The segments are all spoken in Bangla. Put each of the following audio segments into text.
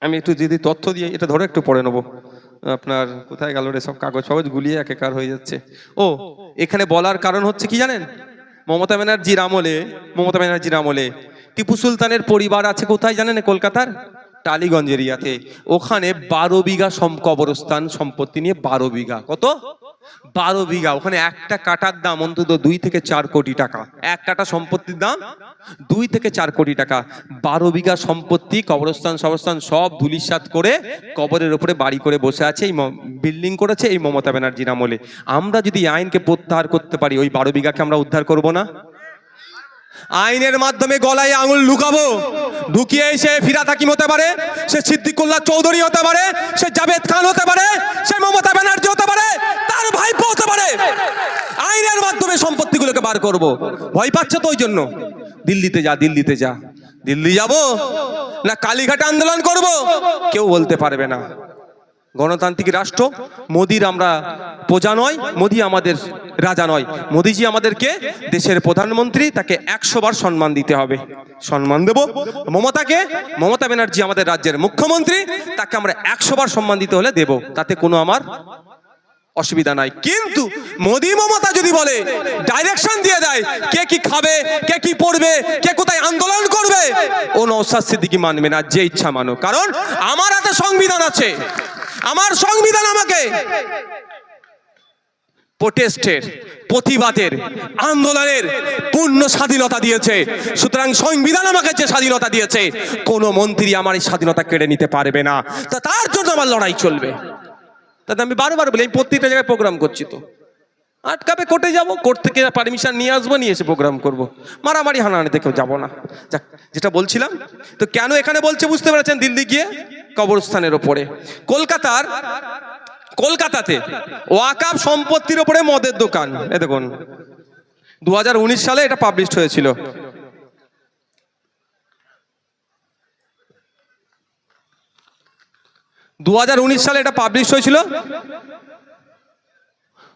আমি একটু যদি তথ্য দিয়ে এটা ধরে একটু পড়ে নেবো। আপনার কোথায় গেল রে সব কাগজ ফাগজ গুলিয়ে একাকার হয়ে যাচ্ছে। ও এখানে বলার কারণ হচ্ছে কি জানেন, মমতা ব্যানার্জির আমলে টিপু সুলতানের পরিবার আছে কোথায় জানেন? কলকাতার টালিগঞ্জ এরিয়াতে। ওখানে 12 বিঘা কবরস্থান সম্পত্তি নিয়ে 12 বিঘা, কত 12 বিঘা। ওখানে একটা কাটার দাম অন্তত 2 থেকে 4 কোটি টাকা। এক কাটা সম্পত্তির দাম 2 থেকে 4 কোটি টাকা। 12 বিঘা সম্পত্তি, কবরস্থান সব ধুলিসাৎ করে কবরের উপরে বাড়ি করে বসে আছে। এই বিল্ডিং করেছে এই মমতা ব্যানার্জির আমলে। আমরা যদি আইনকে প্রত্যাহার করতে পারি, ওই 12 বিঘাকে আমরা উদ্ধার করব না? আইনের মাধ্যমে গলায় আঙুল লুকাবো, ঢুকিয়ে সে ফিরাদ হাকিম হতে পারে, সে সিদ্দিকুল্লাহ চৌধুরী হতে পারে, সে জাভেদ খান হতে পারে, সে মমতা ব্যানার্জি হতে পারে, তার ভাইপো হতে পারে। আইনের মাধ্যমে সম্পত্তিগুলোকে বার করব। ভয় পাচ্ছে তো ওই জন্য দিল্লিতে যা। দিল্লি যাব না কালীঘাটে আন্দোলন করব, কেউ বলতে পারবে না। গণতান্ত্রিক রাষ্ট্র, মোদির আমরা প্রজা নয়, মোদি আমাদের রাজা নয়। মোদিজি আমাদেরকে দেশের প্রধানমন্ত্রী, তাকে 100 বার সম্মান দিতে হবে, সম্মান দেব। মমতা ব্যানার্জি আমাদের রাজ্যের মুখ্যমন্ত্রী, তাকে আমরা 100 বার সম্মান দিতে হলে দেব, তাতে কোনো আমার অসুবিধা নাই। কিন্তু মোদি মমতা যদি বলে, ডাইরেকশন দিয়ে দেয় কে কি খাবে, কে কি পড়বে, কে কোথায় আন্দোলন করবে, ও নওশাদ সিদ্দিকী মানবে না, যে ইচ্ছা মানো। কারণ আমার হাতে সংবিধান আছে, আমার সংবিধান আমাকে প্রোটেস্টের, প্রতিবাদের, আন্দোলনের পূর্ণ স্বাধীনতা দিয়েছে। সুতরাং সংবিধান আমাকে যে স্বাধীনতা দিয়েছে, কোনো মন্ত্রী আমার এই স্বাধীনতা কেড়ে নিতে পারবে না। তার জন্য আমার লড়াই চলবে। তাতে আমি বারবার বলি, আমি প্রত্যেকটা জায়গায় প্রোগ্রাম করছি, তো আটকাবে কোর্টে যাব, কোর্ট থেকে পারমিশন নিয়ে আসবো, নিয়ে এসে প্রোগ্রাম করবো। মারামারি হানাহানিতে কেউ যাবো না। যাক, যেটা বলছিলাম, তো কেন এখানে বলছে বুঝতে পেরেছেন? দিল্লি গিয়ে কবরস্থানের ওপরে, কলকাতাতে ওয়াকাফ সম্পত্তির ওপরে মদের দোকান। এ দেখুন 2019 সালে এটা পাবলিশড হয়েছিল।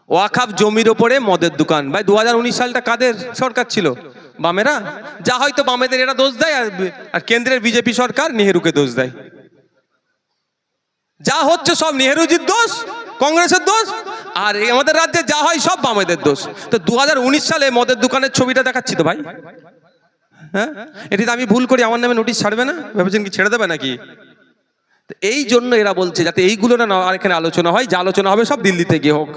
ওয়াকাফ জমির ওপরে মদের দোকান। ভাই 2019 সালটা কাদের সরকার ছিল? বামেরা। যা হয়তো বামেদের এরা দোষ দেয়, আর কেন্দ্রের বিজেপি সরকার নেহেরুকে দোষ দেয়। যা হচ্ছে সব নেহেরুজির দোষ, কংগ্রেসের দোষ, আর আমাদের রাজ্যে যা হয় সব বামেদের দোষ। তো 2019 সালে মদের দোকানের ছবিটা দেখাচ্ছি তো ভাই। হ্যাঁ, এটি তো আমি ভুল করি, আমার নামে নোটিশ ছাড়বে না? ভেবেছেন কি ছেড়ে দেবে নাকি? এই জন্য এরা বলছে যাতে এইগুলো না আর এখানে আলোচনা হয়, যা আলোচনা হবে সব দিল্লিতে গিয়ে হোক।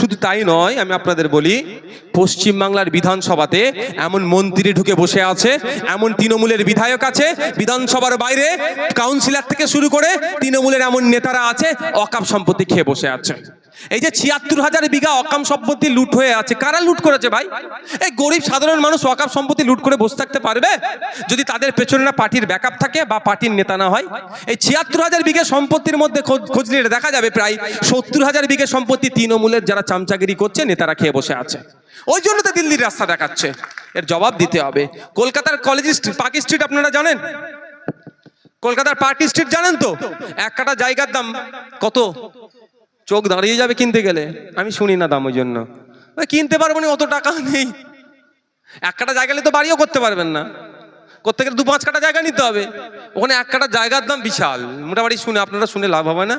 শুধু তাই নয়, আমি আপনাদের বলি, পশ্চিমবাংলার বিধানসভাতে এমন মন্ত্রী ঢুকে বসে আছে, এমন তৃণমূলের বিধায়ক আছে, বিধানসভার বাইরে কাউন্সিলর থেকে শুরু করে তৃণমূলের এমন নেতারা আছে, ওয়াকাফ সম্পত্তি খেয়ে বসে আছে। এই যে ৭৬,০০০ বিঘা ওয়াকাফ সম্পত্তি লুট হয়ে আছে, কারা লুট করেছে ভাই? এই গরিব সাধারণ মানুষ ওয়াকাফ সম্পত্তি লুট করে বসে থাকতে পারবে যদি তাদের পেছনে না পার্টির ব্যাকআপ থাকে বা পার্টির নেতা না হয়? এই ৭৬,০০০ বিঘা সম্পত্তির মধ্যে খোঁজ নিয়ে দেখা যাবে প্রায় ৭০,০০০ বিঘা সম্পত্তি তৃণমূলের যারা চামচাগিরি করছে নেতারা খেয়ে বসে আছে। ওই জন্য তো দিল্লির রাস্তা দেখাচ্ছে, এর জবাব দিতে হবে। কলকাতার কলেজ স্ট্রিট, পার্ক স্ট্রিট আপনারা জানেন? কলকাতার পার্ক স্ট্রিট জানেন তো? এক কাটা জায়গার দাম কত? চোখ দাঁড়িয়ে যাবে কিনতে গেলে। আমি শুনি না দাম, ওই জন্য কিনতে পারবো না, অত টাকা নেই। এক কাটা জায়গা নিয়ে তো বাড়িও করতে পারবেন না, করতে গেলে 2-5 কাটা জায়গা নিতে হবে। ওখানে এক কাটা জায়গার দাম বিশাল। মোটামুটি আপনারা শুনে লাভ হবে না।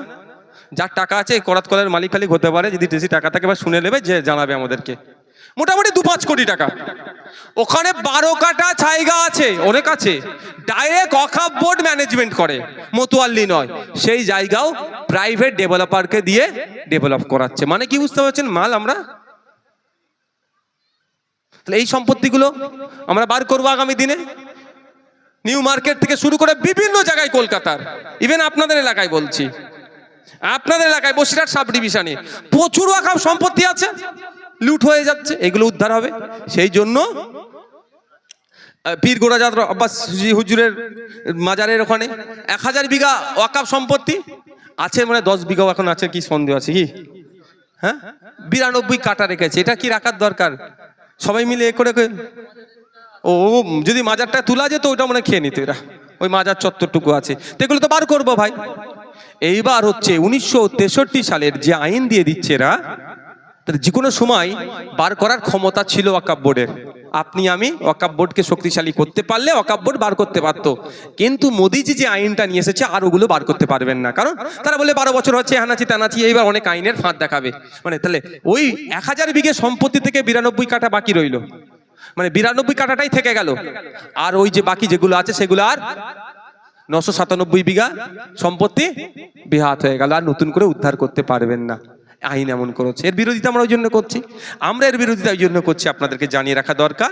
যার টাকা আছে করাত কলের মালিক খালিক হতে পারে, যদি বেশি টাকা থাকে বা শুনে নেবে, যে জানাবে আমাদেরকে। মোটামুটি 2-5 কোটি টাকা। ওখানে 12 কাটা জায়গা আছে, অনেক আছে, ডাইরেক্ট ওয়াকফ বোর্ড ম্যানেজমেন্ট করে, মতোয়াল্লি নয়। সেই জায়গাও প্রাইভেট ডেভেলপারকে দিয়ে ডেভেলপ করাচ্ছে। মানে কি বুঝতে পারছেন? মাল আমরা তাহলে এই সম্পত্তিগুলো আমরা বার করবো আগামী দিনে। নিউ মার্কেট থেকে শুরু করে বিভিন্ন জায়গায় কলকাতার, ইভেন আপনাদের এলাকায় বলছি, আপনাদের এলাকায় বসিরহাট সাব ডিভিশনে প্রচুর ওয়াকফ সম্পত্তি আছে, লুট হয়ে যাচ্ছে। এগুলো উদ্ধার হবে। সেই জন্য পীর গোরাজাত আব্বাস হুজুরের মাজারের ওখানে 1000 বিঘা ওয়াকফ সম্পত্তি আছে, মানে 10 বিঘাও এখন আছে, কি সন্দেহ আছে কি? হ্যাঁ, 92 কাটা রেখেছে। এটা কি রাখার দরকার? সবাই মিলে এ করে, ও যদি মাজারটা তোলা যেত ওটা মনে খেয়ে নিত এরা, ওই মাজার চত্বরটুকু আছে। তো এগুলো তো বার করবো ভাই। এইবার হচ্ছে 1963 সালের যে আইন দিয়ে দিচ্ছে এরা, যে কোনো সময় বার করার ক্ষমতা ছিল ওয়াকফ বোর্ডের। আপনি আমি ওয়াকফ বোর্ডকে শক্তিশালী করতে পারলে ওয়াকফ বোর্ড বার করতে পারতো, কিন্তু মোদিজি যে আইনটা নিয়ে এসেছে আর ওগুলো বার করতে পারবেন না, কারণ তারা বলে 12 বছর হচ্ছে হানাচি টানাচি, এইবার অনেক আইনের ফাঁদ দেখাবে। মানে তাহলে ওই 1000 বিঘে সম্পত্তি থেকে 92 কাঠা বাকি রইল, মানে 92 কাঠাটাই থেকে গেল, আর ওই যে বাকি যেগুলো আছে সেগুলো আর 997 বিঘা সম্পত্তি বিহাত হয়ে গেল, আর নতুন করে উদ্ধার করতে পারবেন না। আইন এমন করেছে, এর বিরোধিতা আমরা ওই জন্য করছি। আমরা এর বিরোধিতা ওই জন্য করছি, আপনাদেরকে জানিয়ে রাখা দরকার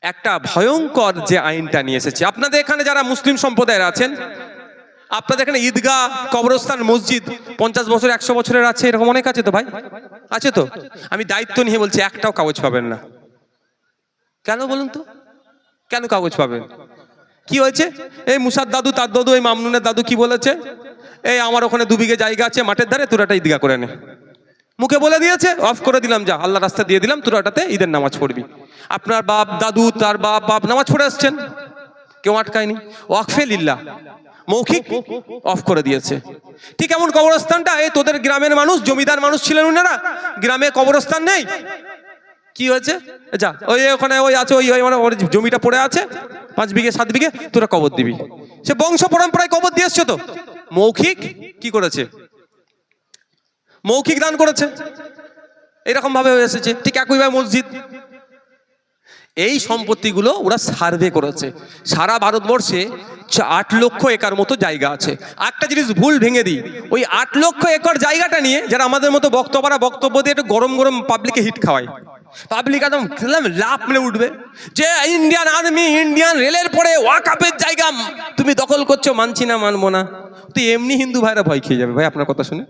একটা ভয়ঙ্কর যে আইনটা নিয়ে এসেছে। আপনাদের এখানে যারা মুসলিম সম্প্রদায়ের আছেন, আপনাদের এখানে ঈদগাহ, কবরস্থান, মসজিদ 50 বছর 100 বছরের আছে, এরকম অনেক আছে তো ভাই, আছে তো? আমি দায়িত্ব নিয়ে বলছি, একটাও কাগজ পাবেন না। কেন বলুন তো, কেন কাগজ পাবেন? কি হয়েছে? এই মুসার দাদু, তার দাদু, এই মামনুনের দাদু কি বলেছে, এই আমার ওখানে 2 বিঘে জায়গা আছে মাঠের ধারে, তোরা একটা ঈদগাহ করে নে। মুখে বলে দিয়েছে, অফ করে দিলাম, যা আল্লাহ রাস্তা দিয়ে দিলাম, তোরা ওটাতে ঈদের নামাজ পড়বি। আপনার বাপ দাদু, তার বাপ নামাজ পড়ে আসছেন, কেউ আটকায়নি। ওয়াকফে লিল্লাহ মৌখিক অফ করে দিয়েছে। ঠিক এমন কবরস্থানটা, এই তোদের গ্রামের মানুষ, জমিদার মানুষ ছিলেন ওনারা, গ্রামে কবরস্থান নেই, কি হয়েছে, যা ওই ওখানে ওই আছে, ওই মানে ওর জমিটা পড়ে আছে 5 বিঘে 7 বিঘে, তোরা কবর দিবি। সে বংশ পরম্পরায় কবর দিয়ে এসছে, তো মৌখিক কি করেছে, মৌখিক দান করেছে, এরকম ভাবে হয়ে এসেছে। ঠিক একইভাবে মসজিদ, এই সম্পত্তিগুলো ওরা সার্ভে করেছে। সারা ভারতবর্ষে 8 লক্ষ একর মতো জায়গা আছে। একটা জিনিস ভুল ভেঙে দিই, ওই 8 লক্ষ একর জায়গাটা নিয়ে যারা আমাদের মতো বক্তব্য দিয়ে একটু গরম গরম পাবলিকে হিট খাওয়ায়, পাবলিক একদম লাভ মেরে উঠবে যে ইন্ডিয়ান আর্মি, ইন্ডিয়ান রেলের পরে ওয়াকফের জায়গা তুমি দখল করছো, মানছি না, মানবো না। তো এমনি হিন্দু ভাইরা ভয় খেয়ে যাবে ভাই আপনার কথা শুনে।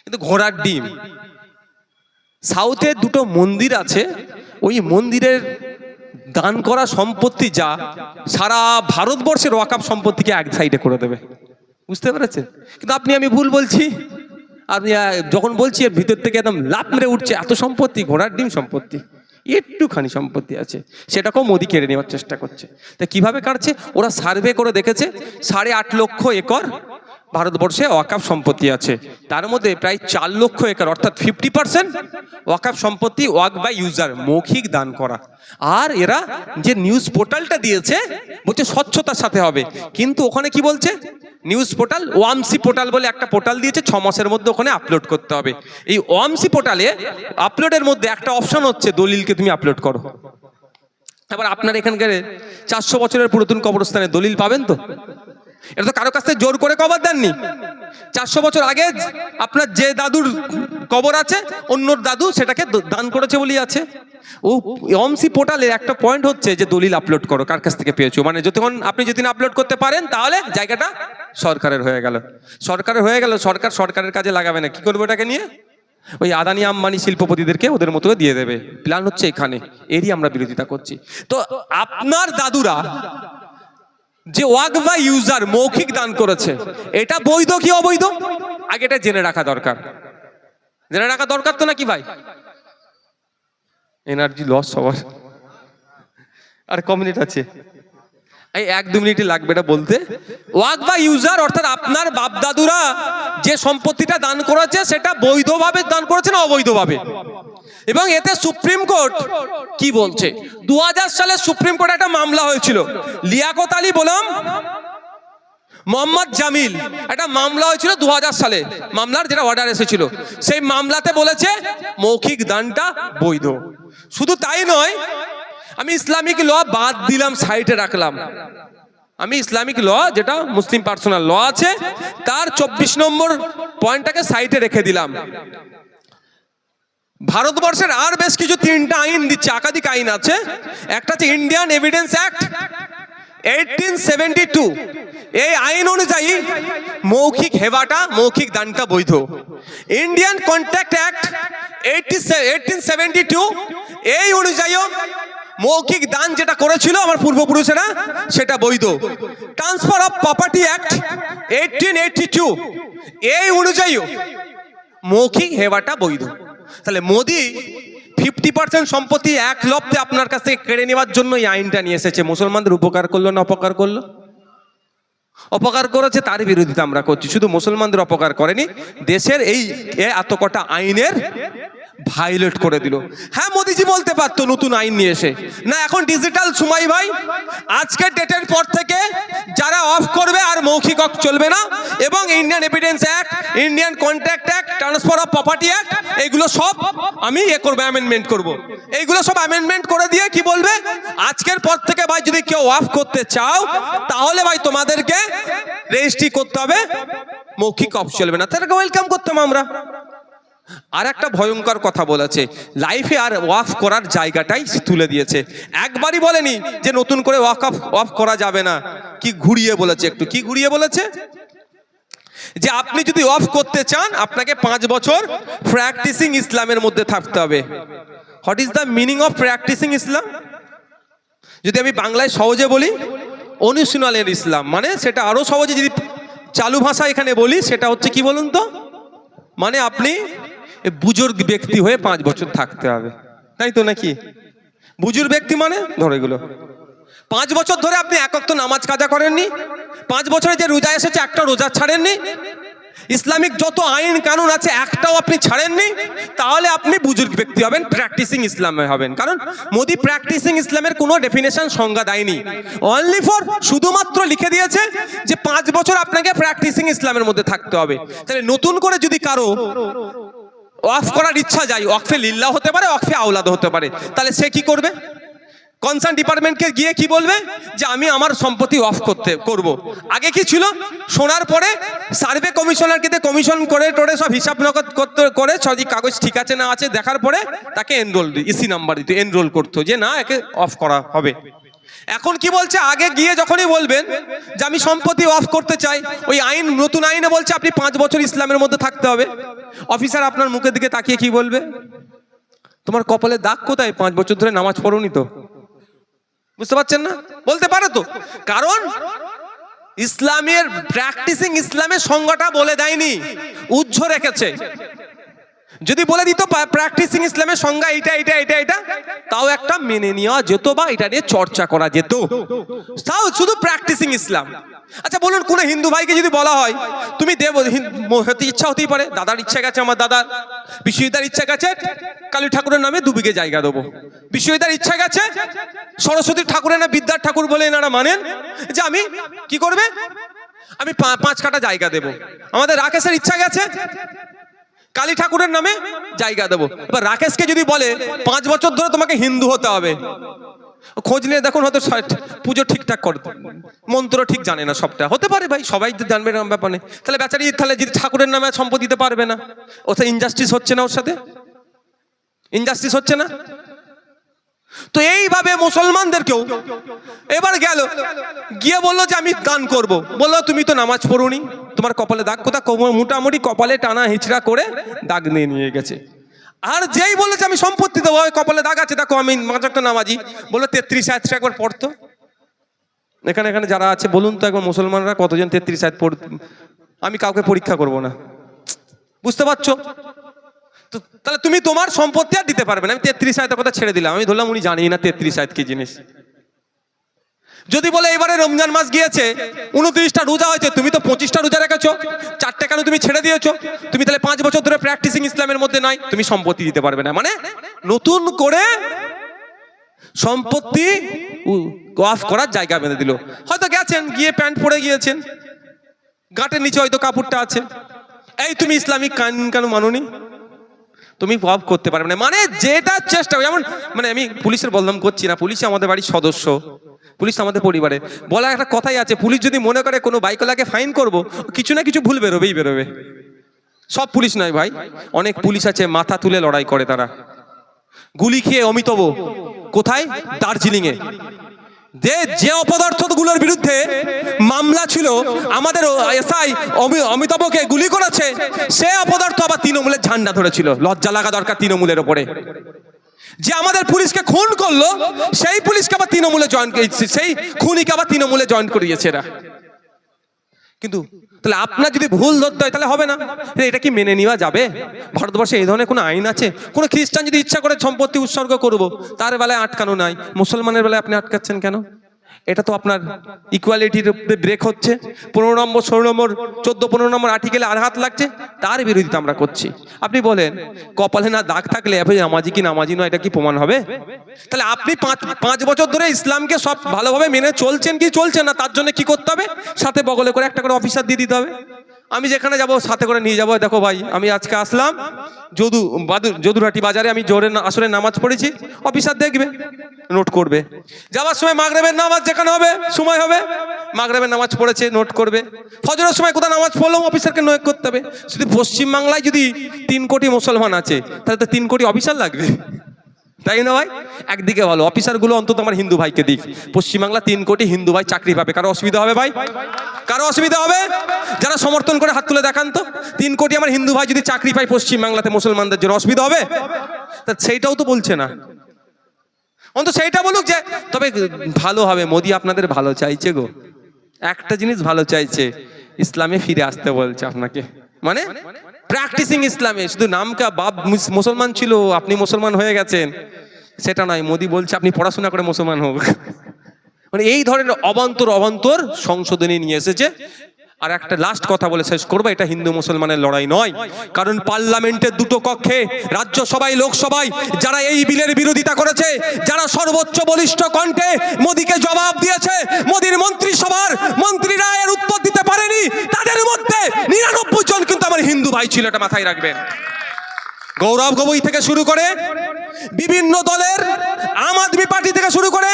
কিন্তু ঘোড়ার ডিম, সাউথে 2টো মন্দির আছে, ওই মন্দিরের দান করা সম্পত্তি যা সারা ভারতবর্ষের ওয়াকফ সম্পত্তিকে এক সাইডে করে দেবে, বুঝতে পেরেছেন? কিন্তু আপনি আমি ভুল বলছি, আপনি যখন বলছি এর ভিতর থেকে একদম লাফ মেরে উঠছে, এত সম্পত্তি, ঘোড়ার ডিম সম্পত্তি, একটুখানি সম্পত্তি আছে, সেটাকেও মোদি কেড়ে নেওয়ার চেষ্টা করছে। তা কিভাবে কাটছে? ওরা সার্ভে করে দেখেছে 8.5 লক্ষ একর ভারতবর্ষে ওয়াকফ সম্পত্তি আছে, তার মধ্যে প্রায় 4 লক্ষ একর অর্থাৎ 50% ওয়াকফ সম্পত্তি ওয়াক বাই ইউজার, মৌখিক দান করা। আর এরা যে নিউজ পোর্টালটা দিয়েছে বলছে স্বচ্ছতার সাথে হবে, কিন্তু ওখানে কি বলছে, নিউজ পোর্টাল ওয়ামসি পোর্টাল বলে একটা পোর্টাল দিয়েছে, 6 মাসের মধ্যে ওখানে আপলোড করতে হবে। এই ওয়ামসি পোর্টালে আপলোডের মধ্যে একটা অপশন হচ্ছে দলিলকে তুমি আপলোড করো। এবার আপনার এখানকার 400 বছরের পুরাতন কবরস্থানে দলিল পাবেন তো? এটা তো কারো কাছ থেকে জোর করে কবর দেননি। 400 বছর আগে আপনার যে দাদুর কবর আছে, অন্য দাদু সেটাকে দান করেছে বলেই আছে। ও ওয়ামসি পোর্টালের একটা পয়েন্ট হচ্ছে যে দলিল আপলোড করো, কার কাছ থেকে পেয়েছো, মানে যতক্ষণ আপনি যদি আপলোড করতে পারেন তাহলে জায়গাটা সরকারের হয়ে গেল। সরকারের হয়ে গেল, সরকারের কাজে লাগাবে না, কি করবে ওটাকে নিয়ে? ওই আদানি আম্বানি শিল্পপতিদেরকে ওদের মতো দিয়ে দেবে, প্ল্যান হচ্ছে এখানে। এরই আমরা বিরোধিতা করছি। তো আপনার দাদুরা যে ওয়াক বাই ইউজার মৌখিক দান করেছে, এটা বৈধ কি অবৈধ? আগে এটা জেনে রাখা দরকার, জেনে রাখা দরকার তো নাকি ভাই? এনার্জি লস সবার। আর ক মিনিট আছে? এই 1-2 মিনিটই লাগবে এটা বলতে। ওয়াক বাই ইউজার অর্থাৎ আপনার বাপ দাদুরা যে সম্পত্তিটা দান করেছে সেটা বৈধভাবে দান করেছে না অবৈধভাবে? এবং এতে সুপ্রিম কোর্ট কি বলছে? 2000 সালে সুপ্রিম কোর্টে একটা মামলা হয়েছিল, লিয়াকত আলী বনাম মোহাম্মদ জামিল, একটা মামলা হয়েছিল 2000 সালে। মামলার যেটা অর্ডার এসেছিল, সেই মামলাতে বলেছে মৌখিক দানটা বৈধ। শুধু তাই নয়, আমি ইসলামিক ল বাদ দিলাম, সাইডে রাখলাম। আমি ইসলামিক ল যেটা মুসলিম পার্সোনাল ল আছে তার 24 নম্বর পয়েন্টটাকে সাইডে রেখে দিলাম। ভারতবর্ষের আর বেশ কিছু 3টা আইন দিচ্ছে, একাধিক আইন আছে। একটা হচ্ছে ইন্ডিয়ান এভিডেন্স অ্যাক্ট 1872, এই আইন অনুযায়ী মৌখিক হেবাটা, মৌখিক দানটা বৈধ। ইন্ডিয়ান কন্ট্রাক্ট অ্যাক্ট 1872, এই অনুযায়ীও মৌখিক দান যেটা করেছিল আমার পূর্বপুরুষেরা সেটা বৈধ। ট্রান্সফার অফ প্রপার্টি অ্যাক্ট 1882, এই অনুযায়ীও মৌখিক হেবাটা বৈধ। তাহলে মোদি 50% সম্পত্তি এক লপ্তে আপনার কাছ থেকে কেড়ে নেওয়ার জন্য এই আইনটা নিয়ে এসেছে। মুসলমানদের উপকার করলো না অপকার করলো? অপকার করেছে তার বিরোধিতা আমরা করছি, শুধু মুসলমানদের অপকার করেনি, দেশের এই এত কটা আইনের ভায়োলেট করে দিল। হ্যাঁ, মোদিজি বলতে পারতো নতুন আইন নিয়ে এসে, না এখন ডিজিটাল সময় ভাই, আজকের ডেটের পর থেকে যারা অফ করবে আর মৌখিক অফ চলবে না, এবং Indian evidence act, Indian contract act, transfer of property act, এইগুলো সব আমি করবো, অ্যামেন্ডমেন্ট করবো। এইগুলো সব অ্যামেন্ডমেন্ট করে দিয়ে কি বলবে, আজকের পর থেকে ভাই যদি কেউ অফ করতে চাও তাহলে ভাই তোমাদেরকে রেজিস্ট্রি করতে হবে, মৌখিক অফ চলবে না। তাদেরকে ওয়েলকাম করতাম আমরা। আর একটা ভয়ঙ্কর কথা বলেছে, লাইফে আর ওয়াফ করার জায়গাটাই তুলে দিয়েছে। একবারই বলেনি যে নতুন করে ওয়াফ করা যাবে না, কি ঘুরিয়ে বলেছে, একটু কি ঘুরিয়ে বলেছে, যে আপনি যদি অফ করতে চান আপনাকে 5 বছর প্র্যাকটিসিং ইসলামের মধ্যে থাকতে হবে। What is the meaning of practicing Islam? যদি আমি বাংলায় সহজে বলি, অনুশীলনের ইসলাম, মানে সেটা আরো সহজে যদি চালু ভাষা এখানে বলি, সেটা হচ্ছে কি বলুন তো, মানে আপনি বুজুর্গ ব্যক্তি হয়ে 5 বছর থাকতে হবে, তাই তো নাকি? বুজুর্গ ব্যক্তি মানে ধরো এগুলো 5 বছর ধরে আপনি এক ওয়াক্ত নামাজ কাজা করেননি, 5 বছরে যে রোজা এসেছে একটা রোজা ছাড়েননি, ইসলামিক যত আইন কানুন আছে একটাও আপনি ছাড়েননি, তাহলে আপনি বুজুর্গ ব্যক্তি হবেন, প্র্যাকটিসিং ইসলামে হবেন। কারণ মোদি প্র্যাকটিসিং ইসলামের কোনো ডেফিনেশন সংজ্ঞা দেয়নি, অনলি ফর শুধুমাত্র লিখে দিয়েছে যে 5 বছর আপনাকে প্র্যাকটিসিং ইসলামের মধ্যে থাকতে হবে। তাহলে নতুন করে যদি কারো ওয়াকফ করার ইচ্ছা যায়, ওয়াকফে লিল্লাহ হতে পারে, ওয়াকফে আওলাদ হতে পারে, তাহলে সে কি করবে? কনসার্ন ডিপার্টমেন্টকে গিয়ে কি বলবে যে আমি আমার সম্পত্তি অফ করব। আগে কি ছিল, শোনার পরে সার্ভে কমিশনারকে কমিশন করে টোরে সব হিসাব নগদ করে সব কাগজ ঠিক আছে না আছে দেখার পরে তাকে এনরোল ইসি নাম্বার দিত, এনরোল করতো যে না একে অফ করা হবে। এখন কি বলছে, আগে গিয়ে যখনই বলবেন যে আমি সম্পত্তি অফ করতে চাই, ওই আইন নতুন আইনে বলছে আপনি 5 বছর ইসলামের মধ্যে থাকতে হবে। অফিসার আপনার মুখের দিকে তাকিয়ে কি বলবে, তোমার কপালে দাগ কোথায়, 5 বছর ধরে নামাজ পড়োনি তো? বুঝতে পারছেন না? বলতে পারে তো, কারণ ইসলামের প্র্যাকটিসিং ইসলামের সংজ্ঞাটা বলে দেয়নি, উজ্জ্ব রেখেছে। যদি বলে দিত প্র্যাকটিসিং ইসলামের সংজ্ঞা এটা এটা এটা এটা, তাও একটা মেনে নেওয়া যেত বা এটা নিয়ে চর্চা করা যেত, তাও শুধু প্র্যাকটিসিং ইসলাম। আচ্ছা বলুন, কোন হিন্দু ভাইকে যদি বলা হয় তুমি দেব, ইচ্ছা হতেই পারে, দাদার ইচ্ছা গেছে, আমার দাদার বিশ্ববিদ্যালয়ের ইচ্ছা গেছে কালী ঠাকুরের নামে 2 বিঘে জায়গা দেবো, বিশ্ববিদ্যালয়ের ইচ্ছা গেছে সরস্বতী ঠাকুরের না বিদ্যার ঠাকুর বলে এনারা মানেন যে আমি কি করবে, আমি 5 কাঠা জায়গা দেব। আমাদের রাকেশের ইচ্ছা গেছে কালী ঠাকুরের নামে জায়গা দেবো। এবার রাকেশকে যদি বলে 5 বছর ধরে তোমাকে হিন্দু হতে হবে, খোঁজ নিয়ে দেখুন হয়তো পুজো ঠিকঠাক করে, মন্ত্র ঠিক জানে না, সবটা হতে পারে ভাই, সবাই জানবে না ব্যাপার নেই। তাহলে বেচারি তাহলে যদি ঠাকুরের নামে সম্পত্তি দিতে পারবে না, ওটা ইনজাস্টিস হচ্ছে না? ওর সাথে ইনজাস্টিস হচ্ছে না? তো এইভাবে মুসলমানদেরকেও এবার গেল গিয়ে বললো যে আমি দান করব, বললো তুমি তো নামাজ পড়োনি, তোমার কপালে দাগ কোথা, মোটামুটি কপালে টানা হিচড়া করে দাগ নিয়ে গেছে। আর যেই বলেছে আমি সম্পত্তি দেবো, কপালে দাগ আছে, দেখো আমি 5 ওয়াক্ত নামাজি, বললো 33 আয়াতটা একবার পড়তো। এখানে যারা আছে বলুন তো একবার, মুসলমানরা কতজন 33 আয়াত পড়, আমি কাউকে পরীক্ষা করব না, বুঝতে পারছো? তো তাহলে তুমি তোমার সম্পত্তি আর দিতে পারবে না। আমি 33 আয়াতের কথা ছেড়ে দিলাম, আমি ধরলাম উনি জানি না 33 আয়াত কি জিনিস। যদি বলে এবারে রমজান মাস গিয়েছে, 29টা রোজা হয়েছে, তুমি তো 25টা রোজা রেখেছো, 4টে কেন তুমি ছেড়ে দিয়েছো, তুমি তাহলে 5 বছর ধরে প্র্যাকটিসিং ইসলামের মধ্যে নাই, তুমি সম্পত্তি দিতে পারবে না। মানে নতুন করে সম্পত্তি ওয়াফ করার জায়গা বেঁধে দিল। হয়তো গেছেন গিয়ে প্যান্ট পরে গিয়েছেন, গাঁটের নিচে হয়তো কাপড়টা আছে, এই তুমি ইসলামিক কানুন কেন মানোনি, তুমি ওয়াফ করতে পারবে না। মানে যেটা চেষ্টা, যেমন মানে আমি পুলিশের বদনাম করছি না, পুলিশ আমাদের বাড়ির সদস্য, পুলিশ আমাদের পরিবারে। বলা একটা কথাই আছে, পুলিশ যদি মনে করে কোনো বাইকওয়ালাকে ফাইন করবো, কিছু না কিছু ভুল বেরোবে। সব পুলিশ নয় ভাই, অনেক পুলিশ আছে মাথা তুলে লড়াই করে, তারা গুলি খেয়ে অমিতাভ কোথায়, দার্জিলিং এ যে অপদার্থগুলোর বিরুদ্ধে মামলা ছিল, আমাদের এসআই অমিতাভকে গুলি করেছে, সে অপদার্থ আবার তৃণমূলের ঝান্ডা ধরেছিল। লজ্জা লাগা দরকার তৃণমূলের ওপরে। যে আমাদের পুলিশকে খুন করলো, সেই পুলিশকে আবার তৃণমূলে জয়েন, সেই খুনিকে আবার তৃণমূলে জয়েন করিয়েছে এরা। কিন্তু তাহলে আপনার যদি ভুল ধরতে হয় তাহলে হবে না, এটা কি মেনে নেওয়া যাবে? ভারতবর্ষে এই ধরনের কোনো আইন আছে? কোনো খ্রিস্টান যদি ইচ্ছা করে সম্পত্তি উৎসর্গ করবো, তার বেলায় আটকানো নাই, মুসলমানের বেলায় আপনি আটকাচ্ছেন কেন? এটা তো আপনার ইকুয়ালিটির ব্রেক হচ্ছে। 15 নম্বর 16 নম্বর 14 15 নম্বর আর্টিকেলে আঘাত লাগছে, তার বিরোধিতা আমরা করছি। আপনি বলেন কপালে না দাগ থাকলে আপনি নামাজি কি নামাজি নয় এটা কি প্রমাণ হবে? তাহলে আপনি 5 বছর ধরে ইসলামকে সব ভালোভাবে মেনে চলছেন কি চলছেন না, তার জন্য কি করতে হবে? সাথে বগলে করে একটা করে অফিসার দিয়ে দিতে হবে। আমি যেখানে যাব সাথে করে নিয়ে যাবো, দেখো ভাই আমি আজকে আসলাম যদুরহাটি বাজারে, আমি জোহরের আসরে নামাজ পড়েছি, অফিসার দেখবে, নোট করবে। যাওয়ার সময় মাগরিবের নামাজ যেখানে হবে সময় হবে, মাগরিবের নামাজ পড়েছে নোট করবে। ফজরের সময় কোথাও নামাজ পড়লেও অফিসারকে নোট করতে হবে। শুধু পশ্চিমবাংলায় যদি 3 কোটি মুসলমান আছে তাহলে তো 3 কোটি অফিসার লাগবে, তাই না ভাই? একদিকে ভালো অফিসারগুলো অন্তত আমার হিন্দু ভাইকে দিক। পশ্চিমবাংলা 3 কোটি হিন্দু ভাই চাকরি পাবে, কারো অসুবিধা হবে ভাই? কারো অসুবিধা হবে? যারা সমর্থন করে হাত তুলে দেখান তো, 3 কোটি আমার হিন্দু ভাই যদি চাকরি পায় পশ্চিমবাংলাতে মুসলমানদের জন্য, অসুবিধা হবে? তা সেইটাও তো বলছে না, অন্তত সেইটা বলুক যে তবে ভালো হবে, মোদি আপনাদের ভালো চাইছে গো, একটা জিনিস ভালো চাইছে, ইসলামে ফিরে আসতে বলছে আপনাকে, মানে প্র্যাকটিসিং ইসলামে। শুধু নামকা বাপ মুসলমান ছিল আপনি মুসলমান হয়ে গেছেন সেটা নয়, মোদি বলছে আপনি পড়াশোনা করে মুসলমান হোক। মানে এই ধরনের অবান্তর সংশোধনী নিয়ে এসেছে। আর একটা লাস্ট কথা বলে শেষ করবো, এটা হিন্দু মুসলমানের লড়াই নয়, কারণ পার্লামেন্টের 2টো কক্ষে, রাজ্যসভায় লোকসভায় যারা এই বিলের বিরোধিতা করেছে, যারা সর্বোচ্চ বলিষ্ঠ কণ্ঠে মোদিকে জবাব দিয়েছে, মোদির মন্ত্রিসভার মন্ত্রীরা এর উত্তর দিতে পারেনি, তাদের মধ্যে 99 জন কিন্তু আমার হিন্দু ভাই ছিল, এটা মাথায় রাখবেন। গৌরব গগৈ থেকে শুরু করে বিভিন্ন দলের, আম আদমি পার্টি থেকে শুরু করে,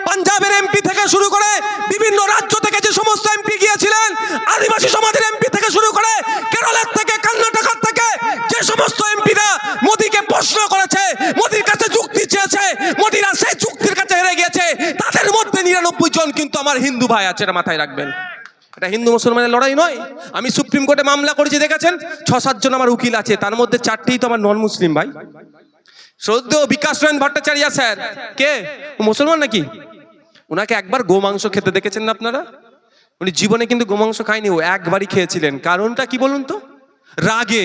পাঞ্জাবের এমপি থেকে শুরু করে, বিভিন্ন রাজ্য থেকে যে সমস্ত এমপি গিয়েছিলেন, আদিবাসী সমাজের এমপি থেকে শুরু করে, কেরলের থেকে, কর্ণাটকের থেকে যে সমস্ত এমপিরা মোদিকে প্রশ্ন করেছে, মোদির কাছে যুক্তি চেয়েছে, মোদিরা সেই যুক্তির কাছে হেরে গিয়েছে, তাদের মধ্যে 99 জন কিন্তু আমার হিন্দু ভাই আছে, এটা মাথায় রাখবেন। এটা হিন্দু মুসলমানের লড়াই নয়। আমি সুপ্রিম কোর্টে মামলা করেছি, দেখেছেন 6-7 জন আমার উকিল আছে, তার মধ্যে 4টিই তো আমার নন মুসলিম ভাই। শ্রদ্ধেয় বিকাশ রঞ্জন ভট্টাচার্য স্যার, কে মুসলমান নাকি? ওনাকে একবার গোমাংস খেতে দেখেছেন না আপনারা? উনি জীবনে কিন্তু গোমাংস খায়নি, ও একবারই খেয়েছিলেন। কারণটা কি বলুন তো? রাগে,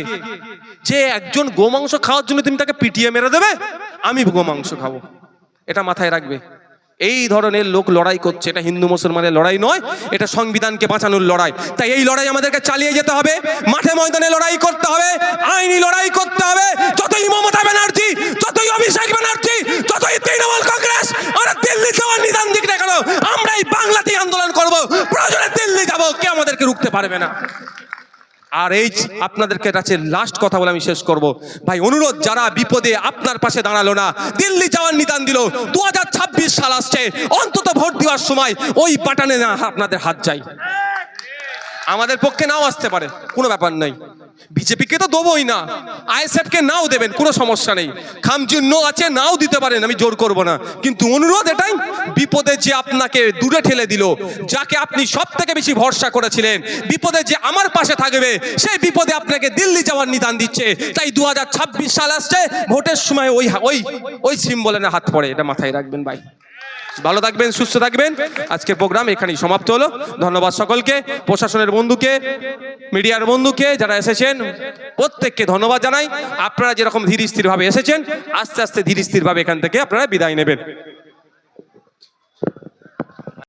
যে একজন গোমাংস খাওয়ার জন্য তুমি তাকে পিটিয়ে মেরে দেবে, আমি গোমাংস খাবো, এটা মাথায় রাখবে। এই ধরনের লোক লড়াই করছে, এটা হিন্দু মুসলমানের লড়াই নয়, এটা সংবিধানকে বাঁচানোর লড়াই। তাই এই লড়াই আমাদেরকে চালিয়ে যেতে হবে, মাঠে ময়দানে লড়াই করতে হবে, আইনি লড়াই করতে হবে। যতই মমতা ব্যানার্জি, যতই অভিষেক ব্যানার্জি, যতই তৃণমূল কংগ্রেস আর দিল্লি যাওয়ার নিদান দিক না কেন, আমরা এই বাংলাতেই আন্দোলন করব, প্রয়োজনে দিল্লি যাব, কে আমাদেরকে রুখতে পারবে না। আর এই আপনাদেরকে কাছে লাস্ট কথা বলে আমি শেষ করব, ভাই অনুরোধ, যারা বিপদে আপনার পাশে দাঁড়ালো না, দিল্লি যাওয়ার নিদান দিল, 2026 সাল আসছে, অন্তত ভোট দেওয়ার সময় ওই বাটনে না আপনাদের হাত যায়। আমাদের পক্ষে নাও আসতে পারে, কোনো ব্যাপার নাই, বিজেপিকে তো দেবোই না, আইএসএফ কে নাও দেবেন, কোনো সমস্যা নেই, খামচিহ্ন আছে নাও দিতে পারেন, আমি জোর করব না, কিন্তু অনুরোধ এটাই, বিপদে যে আপনাকে দূরে ঠেলে দিল, যাকে আপনি সব থেকে বেশি ভরসা করেছিলেন, বিপদে যে আমার পাশে থাকবে, সেই বিপদে আপনাকে দিল্লি যাওয়ার নিদান দিচ্ছে। তাই 2026 সাল আসছে, ভোটের সময় ওই সিম্বলে না হাত পড়ে, এটা মাথায় রাখবেন ভাই। ভালো থাকবেন, সুস্থ থাকবেন। আজকের প্রোগ্রাম এখানেই সমাপ্ত হলো। ধন্যবাদ সকলকে, প্রশাসনের বন্ধুকে, মিডিয়ার বন্ধুকে, যারা এসেছেন প্রত্যেককে ধন্যবাদ জানাই। আপনারা যেরকম ধীর স্থির ভাবে এসেছেন, আস্তে আস্তে ধীর স্থির ভাবে এখান থেকে আপনারা বিদায় নেবেন।